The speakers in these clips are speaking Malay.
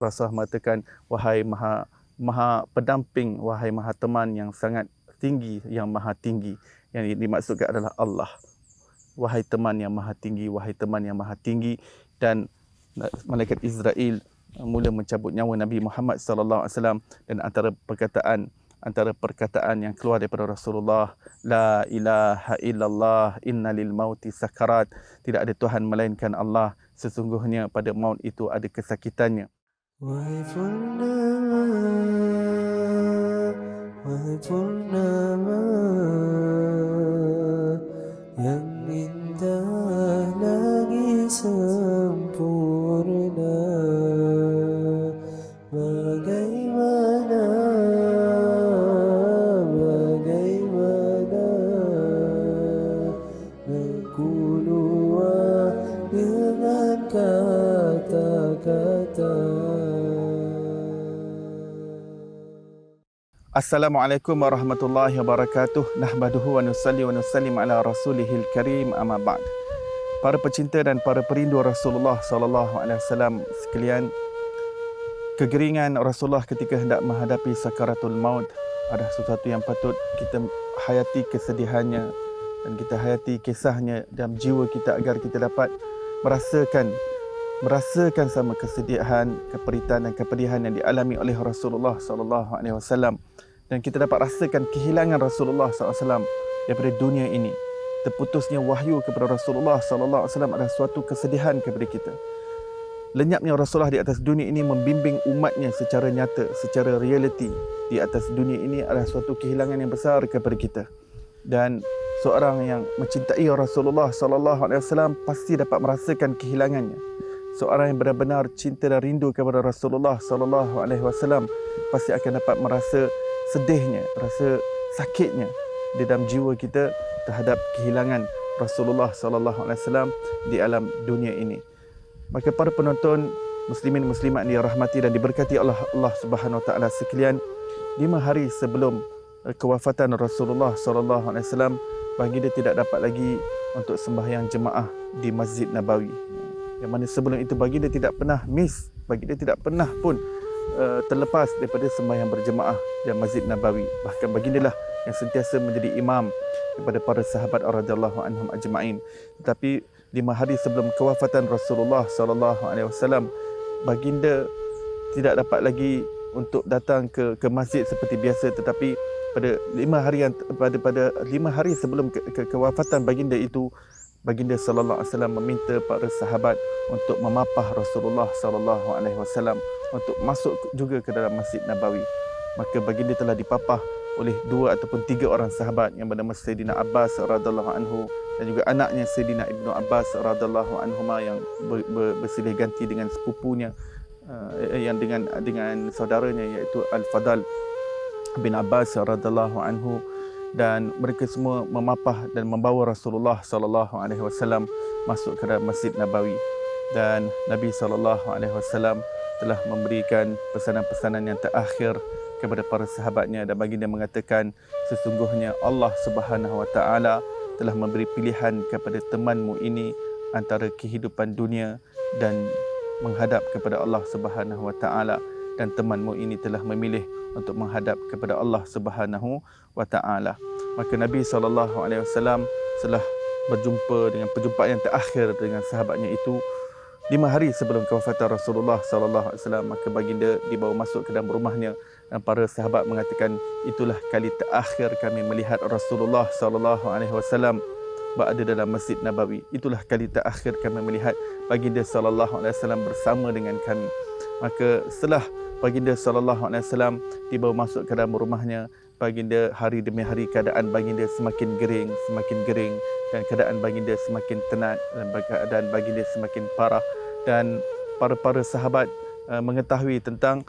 Rasulullah mengatakan, wahai maha pendamping, wahai maha teman yang sangat tinggi, yang maha tinggi. Yang dimaksudkan adalah Allah. Wahai teman yang maha tinggi, wahai teman yang maha tinggi. Dan malaikat Israel mula mencabut nyawa Nabi Muhammad sallallahu alaihi wasallam, dan antara perkataan yang keluar daripada Rasulullah, la ilaha illallah, inna lil mauti sakarat, tidak ada Tuhan melainkan Allah, sesungguhnya pada maut itu ada kesakitannya. Wahai purnama, wahai purnama yang indah lagi sempurna, bagaimana, bagaimana aku luar dengan kata-kata. Assalamualaikum warahmatullahi wabarakatuh. Nahmaduhu wa nusalli wa nusallim ala rasulihil karim, amma ba'd. Para pecinta dan para perindu Rasulullah sallallahu alaihi wasallam sekalian, kegeringan Rasulullah ketika hendak menghadapi sakaratul maut adalah sesuatu yang patut kita hayati kesedihannya dan kita hayati kisahnya dalam jiwa kita agar kita dapat merasakan sama kesedihan, keperitan dan kepedihan yang dialami oleh Rasulullah sallallahu alaihi wasallam, dan kita dapat rasakan kehilangan Rasulullah sallallahu alaihi wasallam daripada dunia ini. Terputusnya wahyu kepada Rasulullah sallallahu alaihi wasallam adalah suatu kesedihan kepada kita. Lenyapnya Rasulullah di atas dunia ini membimbing umatnya secara nyata, secara realiti di atas dunia ini adalah suatu kehilangan yang besar kepada kita. Dan seorang yang mencintai Rasulullah sallallahu alaihi wasallam pasti dapat merasakan kehilangannya. Seorang yang benar-benar cinta dan rindu kepada Rasulullah sallallahu alaihi wasallam pasti akan dapat merasa sedihnya, rasa sakitnya di dalam jiwa kita terhadap kehilangan Rasulullah sallallahu alaihi wasallam di alam dunia ini. Maka para penonton muslimin muslimat yang dirahmati dan diberkati Allah Subhanahu wa taala sekalian, 5 hari sebelum kewafatan Rasulullah sallallahu alaihi wasallam, baginda tidak dapat lagi untuk sembahyang jemaah di Masjid Nabawi. Yang mana sebelum itu baginda tidak pernah miss, baginda tidak pernah pun terlepas daripada sembahyang berjemaah di Masjid Nabawi. Bahkan baginda lah yang sentiasa menjadi imam kepada para sahabat radhiyallahu anhum ajma'in. Tetapi 5 hari sebelum kewafatan Rasulullah sallallahu alaihi wasallam, baginda tidak dapat lagi untuk datang ke masjid seperti biasa, tetapi pada 5 hari sebelum kewafatan baginda itu, baginda sallallahu alaihi wasallam meminta para sahabat untuk memapah Rasulullah sallallahu alaihi wasallam untuk masuk juga ke dalam Masjid Nabawi. Maka baginda telah dipapah oleh 2 ataupun 3 orang sahabat yang bernama Sayyidina Abbas radhiyallahu anhu dan juga anaknya Sayyidina Ibnu Abbas radhiyallahu anhuma yang bersilih ganti dengan sepupunya yang dengan saudaranya iaitu Al-Fadal bin Abbas radhiyallahu anhu. Dan mereka semua memapah dan membawa Rasulullah sallallahu alaihi wasallam masuk ke dalam Masjid Nabawi. Dan Nabi sallallahu alaihi wasallam telah memberikan pesanan-pesanan yang terakhir kepada para sahabatnya, dan baginda mengatakan, sesungguhnya Allah Subhanahu wa taala telah memberi pilihan kepada temanmu ini antara kehidupan dunia dan menghadap kepada Allah Subhanahu wa taala, dan temanmu ini telah memilih untuk menghadap kepada Allah Subhanahu wa taala. Maka Nabi sallallahu alaihi wasallam telah berjumpa dengan perjumpaan yang terakhir dengan sahabatnya itu 5 hari sebelum kewafatan Rasulullah sallallahu alaihi wasallam. Maka baginda dibawa masuk ke dalam rumahnya dan para sahabat mengatakan, itulah kali terakhir kami melihat Rasulullah sallallahu alaihi wasallam berada dalam Masjid Nabawi. Itulah kali terakhir kami melihat baginda sallallahu alaihi wasallam bersama dengan kami. Maka setelah baginda sallallahu alaihi wasallam dibawa masuk ke dalam rumahnya, baginda hari demi hari keadaan baginda semakin gering dan keadaan baginda semakin tenat dan keadaan baginda semakin parah. Dan para sahabat mengetahui tentang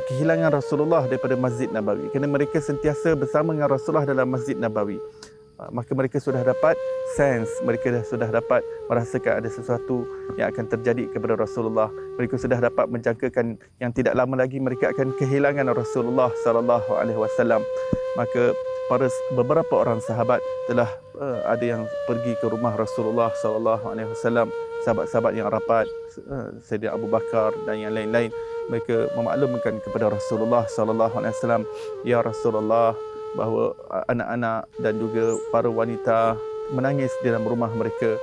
kehilangan Rasulullah daripada Masjid Nabawi, kerana mereka sentiasa bersama dengan Rasulullah dalam Masjid Nabawi. Maka mereka sudah dapat sense, mereka sudah dapat merasakan ada sesuatu yang akan terjadi kepada Rasulullah. Mereka sudah dapat menjangkakan yang tidak lama lagi mereka akan kehilangan Rasulullah sallallahu alaihi wasallam. Maka beberapa orang sahabat telah ada yang pergi ke rumah Rasulullah sallallahu alaihi wasallam sahabat-sahabat yang rapat, Sayyidina Abu Bakar dan yang lain-lain, mereka memaklumkan kepada Rasulullah sallallahu alaihi wasallam, ya Rasulullah, bahawa anak-anak dan juga para wanita menangis di dalam rumah mereka,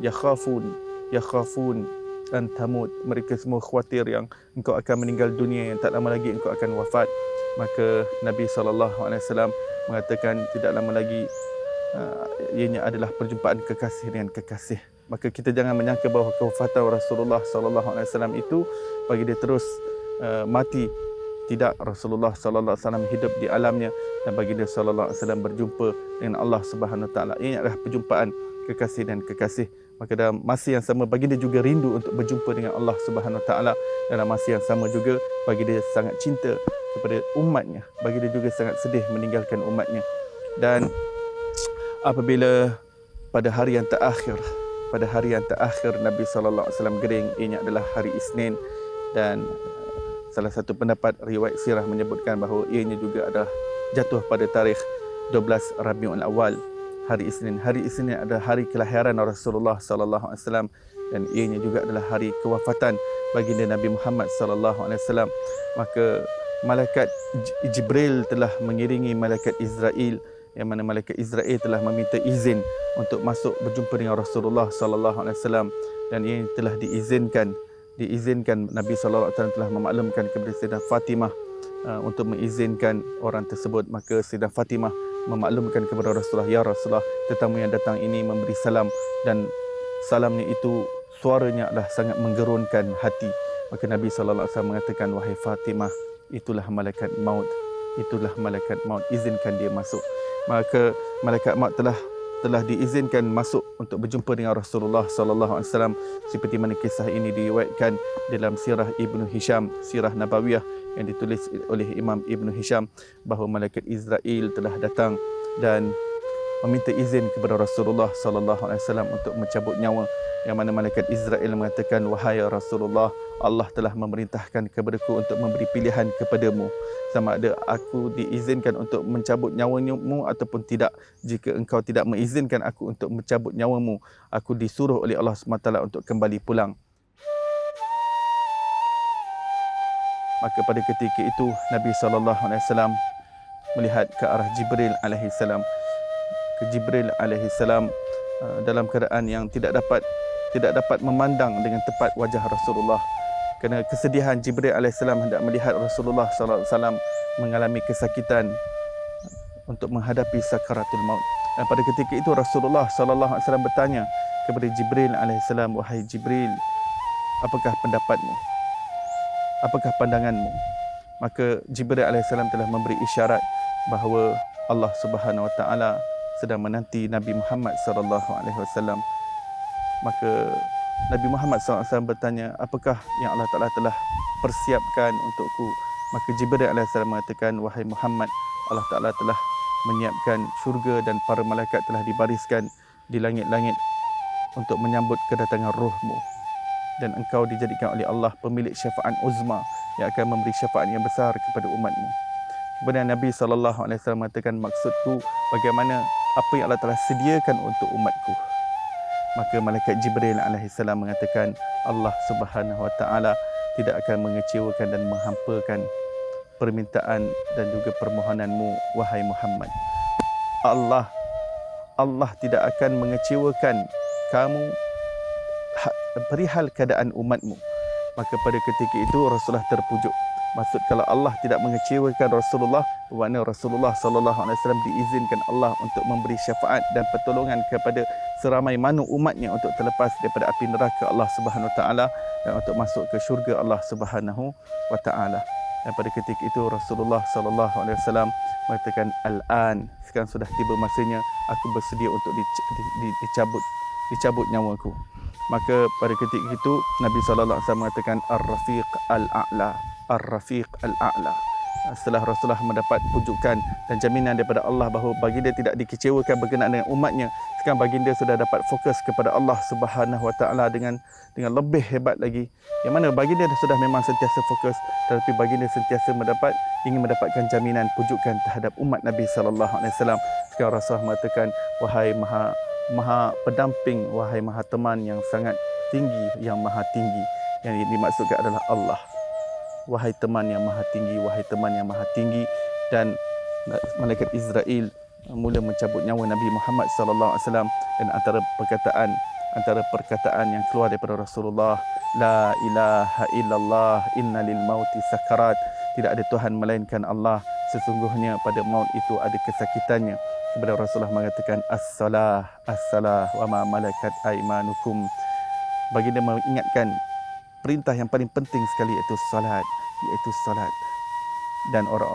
yakhafun an tamut, mereka semua khawatir yang engkau akan meninggal dunia, yang tak lama lagi engkau akan wafat. Maka Nabi sallallahu alaihi wasallam mengatakan tidak lama lagi ianya adalah perjumpaan kekasih dengan kekasih. Maka kita jangan menyangka bahawa kewafatan Rasulullah sallallahu alaihi wasallam itu bagi dia terus mati. Tidak, Rasulullah sallallahu alaihi wasallam hidup di alamnya dan baginda sallallahu alaihi wasallam berjumpa dengan Allah Subhanahu wa taala. Ini adalah perjumpaan kekasih dan kekasih. Maka dalam masa yang sama baginda juga rindu untuk berjumpa dengan Allah Subhanahu wa taala. Dalam masa yang sama juga baginda sangat cinta kepada umatnya. Baginda juga sangat sedih meninggalkan umatnya. Dan apabila pada hari yang terakhir Nabi sallallahu alaihi wasallam gering, ianya adalah hari Isnin, dan salah satu pendapat riwayat sirah menyebutkan bahawa ianya juga adalah jatuh pada tarikh 12 Rabiul Awal, hari Isnin. Hari Isnin adalah hari kelahiran Rasulullah sallallahu alaihi wasallam dan ianya juga adalah hari kewafatan baginda Nabi Muhammad sallallahu alaihi wasallam. Maka malaikat Jibril telah mengiringi malaikat Israel, yang mana malaikat Israel telah meminta izin untuk masuk berjumpa dengan Rasulullah sallallahu alaihi wasallam, dan ia telah diizinkan Nabi sallallahu alaihi wasallam telah memaklumkan kepada Sayyidah Fatimah untuk mengizinkan orang tersebut. Maka Sayyidah Fatimah memaklumkan kepada Rasulullah, ya Rasulullah, tetamu yang datang ini memberi salam, dan salamnya itu suaranya adalah sangat menggerunkan hati. Maka Nabi sallallahu alaihi wasallam mengatakan, wahai Fatimah, itulah malaikat maut, izinkan dia masuk. Maka malaikat maut telah diizinkan masuk untuk berjumpa dengan Rasulullah sallallahu alaihi wasallam, seperti mana kisah ini diriwayatkan dalam sirah Ibnu Hisham, sirah Nabawiyah yang ditulis oleh Imam Ibnu Hisham, bahawa malaikat Israel telah datang dan meminta izin kepada Rasulullah sallallahu alaihi wasallam untuk mencabut nyawa, yang mana malaikat Israel mengatakan, wahai Rasulullah, Allah telah memerintahkan kepadaku untuk memberi pilihan kepadamu, sama ada aku diizinkan untuk mencabut nyawamu ataupun tidak. Jika engkau tidak mengizinkan aku untuk mencabut nyawamu, aku disuruh oleh Allah SWT untuk kembali pulang. Maka pada ketika itu Nabi SAW melihat ke arah Jibril alaihissalam. Jibril alaihissalam dalam keadaan yang tidak dapat memandang dengan tepat wajah Rasulullah. Kerana kesedihan, Jibril alaihissalam hendak melihat Rasulullah sallallahu alaihi wasallam mengalami kesakitan untuk menghadapi sakaratul maut. Dan pada ketika itu Rasulullah sallallahu alaihi wasallam bertanya kepada Jibril alaihissalam, wahai Jibril, apakah pendapatmu? Apakah pandanganmu? Maka Jibril alaihissalam telah memberi isyarat bahawa Allah Subhanahu wa taala sedang menanti Nabi Muhammad sallallahu alaihi wasallam. Maka Nabi Muhammad SAW bertanya, apakah yang Allah Ta'ala telah persiapkan untukku? Maka Jibril AS mengatakan, wahai Muhammad, Allah Ta'ala telah menyiapkan syurga dan para malaikat telah dibariskan di langit-langit untuk menyambut kedatangan rohmu. Dan engkau dijadikan oleh Allah pemilik syafaat uzma yang akan memberi syafaat yang besar kepada umatmu. Kemudian Nabi SAW mengatakan, maksudku bagaimana apa yang Allah telah sediakan untuk umatku. Maka malaikat Jibril alaihissalam mengatakan, Allah Subhanahu wa taala tidak akan mengecewakan dan menghampakan permintaan dan juga permohonanmu, wahai Muhammad. Allah tidak akan mengecewakan kamu perihal keadaan umatmu. Maka pada ketika itu Rasulullah terpujuk. Maksud kalau Allah tidak mengecewakan Rasulullah, bermakna Rasulullah sallallahu alaihi wasallam diizinkan Allah untuk memberi syafaat dan pertolongan kepada seramai mana umatnya untuk terlepas daripada api neraka Allah Subhanahu wa taala dan untuk masuk ke syurga Allah Subhanahu wa taala. Dan pada ketika itu Rasulullah sallallahu alaihi wasallam mengatakan, al-an, sekarang sudah tiba masanya aku bersedia untuk dicabut nyawaku. Maka pada ketika itu Nabi sallallahu alaihi wasallam mengatakan, ar-rafiq al-a'la, ar-rafiq al-a'la. Setelah Rasulullah mendapat pujukan dan jaminan daripada Allah bahawa baginda tidak dikecewakan berkenaan dengan umatnya, sekarang baginda sudah dapat fokus kepada Allah Subhanahu wa taala dengan lebih hebat lagi. Yang mana baginda sudah memang sentiasa fokus, tetapi baginda sentiasa ingin mendapatkan jaminan pujukan terhadap umat Nabi sallallahu alaihi wasallam. Sekarang Rasulullah mengatakan, wahai maha Maha pendamping, wahai Maha teman yang sangat tinggi, yang Maha tinggi. Yang dimaksudkan adalah Allah. Wahai teman yang Maha tinggi, wahai teman yang Maha tinggi. Dan malaikat Israel mula mencabut nyawa Nabi Muhammad sallallahu alaihi wasallam, dan antara perkataan yang keluar daripada Rasulullah, la ilaha illallah inna lil mauti sakarat, tidak ada Tuhan melainkan Allah, sesungguhnya pada maut itu ada kesakitannya. Kepada Rasulullah mengatakan as-salah as-salah wa ma malakat aimanukum. Baginda mengingatkan perintah yang paling penting sekali, iaitu salat, dan orang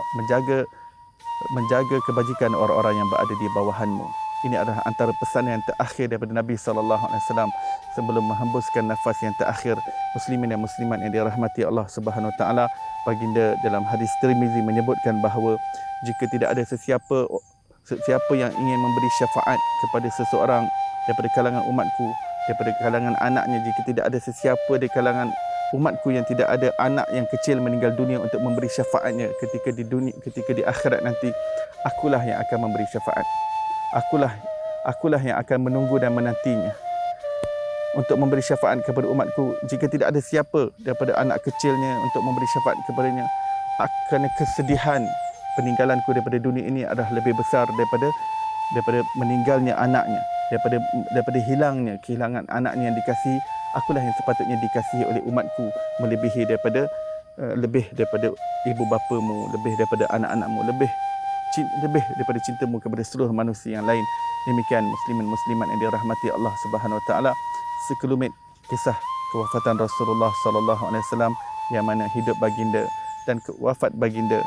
menjaga kebajikan orang-orang yang berada di bawahanmu. Ini adalah antara pesan yang terakhir daripada Nabi SAW sebelum menghembuskan nafas yang terakhir. Muslimin dan muslimat yang dirahmati Allah Subhanahu Wa Taala, baginda dalam hadis Tirmizi menyebutkan bahawa jika tidak ada sesiapa yang ingin memberi syafaat kepada seseorang daripada kalangan umatku, daripada kalangan anaknya, jika tidak ada sesiapa di kalangan umatku yang tidak ada anak yang kecil meninggal dunia untuk memberi syafaatnya ketika di dunia, ketika di akhirat nanti, akulah yang akan memberi syafaat. Akulah yang akan menunggu dan menantinya untuk memberi syafaat kepada umatku. Jika tidak ada siapa daripada anak kecilnya untuk memberi syafaat kepadanya, kerana kesedihan peninggalanku daripada dunia ini adalah lebih besar daripada meninggalnya anaknya, daripada kehilangan anaknya yang dikasihi. Akulah yang sepatutnya dikasihi oleh umatku melebihi daripada ibu bapamu, lebih daripada anak-anakmu, lebih daripada cintamu kepada seluruh manusia yang lain. Demikian muslimin muslimat yang dirahmati Allah Subhanahu Wa Taala, sekelumit kisah kewafatan Rasulullah sallallahu alaihi wasallam, yang mana hidup baginda dan wafat baginda,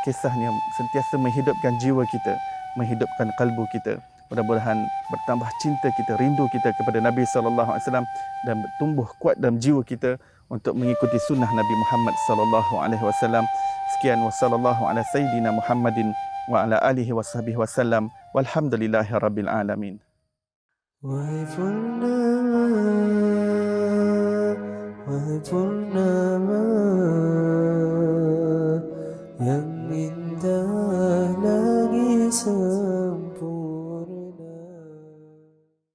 kisahnya sentiasa menghidupkan jiwa kita, menghidupkan kalbu kita. Mudah-mudahan bertambah cinta kita, rindu kita kepada Nabi sallallahu alaihi wasallam, dan tumbuh kuat dalam jiwa kita untuk mengikuti sunnah Nabi Muhammad sallallahu alaihi wasallam. Sekian, wassallallahu ala sayyidina Muhammadin wa ala alihi washabihi wasallam, walhamdulillahi rabbil alamin. Wahai purnama yang indah